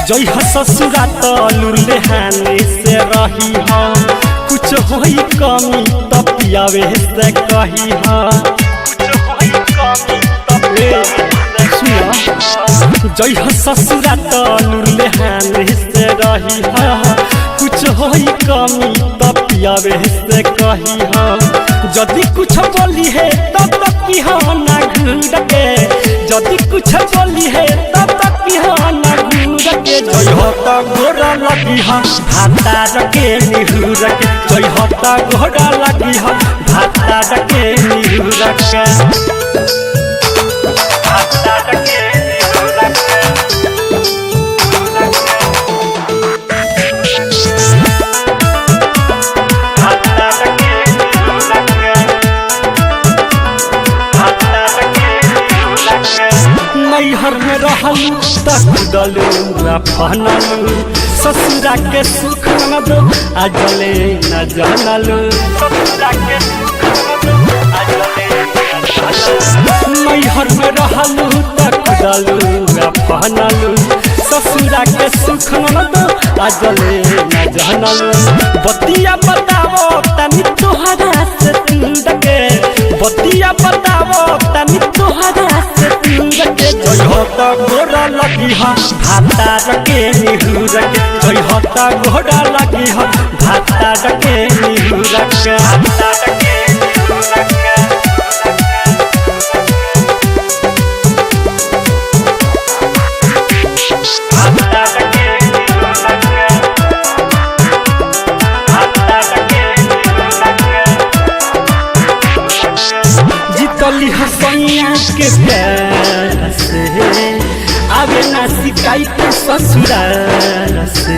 जई ह ससुरा तलुर लेहाने से रही ह कुछ होई कमी त पियावे से कही ह जई ह ससुरा तलुर लेहाने से रही ह कुछ होई कमी त पियावे से कही ह जदि कुछ बोली है तब तक की ह ना घूर के जदि कुछ बोली है तब तक की ह ना घूर के जई हो त गोरा लगी ह भाता रके निहुर के जई हो त गोरा लगी ह भाता रके निहुर के भाता रके निहुर के नैहर में रहलू तक दलू फनलू ससुरा के सुख न दो आजले न जानलू ससुरा के सुख न दो आजले नैहर में रहलू तक दलू फनलू ससुरा के सुख न दो आजले न जानलू बतिया बतावो तनी तोहरा से दूर के बतिया बतावो तनी तोहरा से दूर के जई हो त गोरा लगी ह भाता रके निहुर के जई हो त गोरा लगी ह भाता रके निहुर के भाता रके निहुर के भाता रके निहुर के भाता रके निहुर के जीतली हसैया के प्यार से आवे ना शिकायत ससुराल से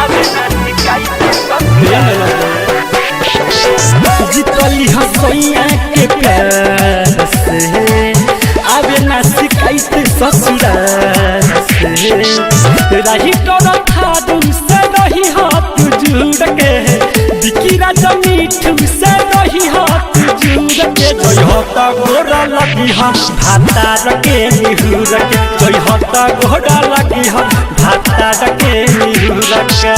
आवे ना शिकायत ससुराल जीतली हसैया के प्यार से आवे ना शिकायत ससुराल से रही तोरा खादू से रही हाथ जुड़ के बिकी राजा मीठू से रही हाथ जुड़ के जई हो त गोरा लगी ह भाता रके निहुर के जई हो त गोरा लगी ह भाता रके निहुर के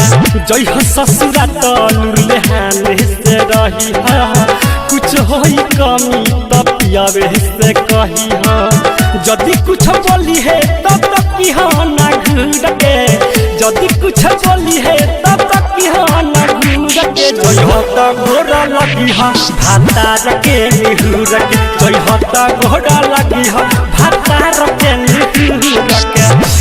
जई हो ससुरा तलुर लेहाने से रही ह कुछ होई कमी त पियावे से कही ह जदि कुछ बोली है तब तक की ह ना घूर के जदि कुछ बोली है तब तक की ह ना घूर के जई हो त गोरा लगी ह भाता रके निहुर के जई हो त गोरा लगी ह भाता रके निहुर के।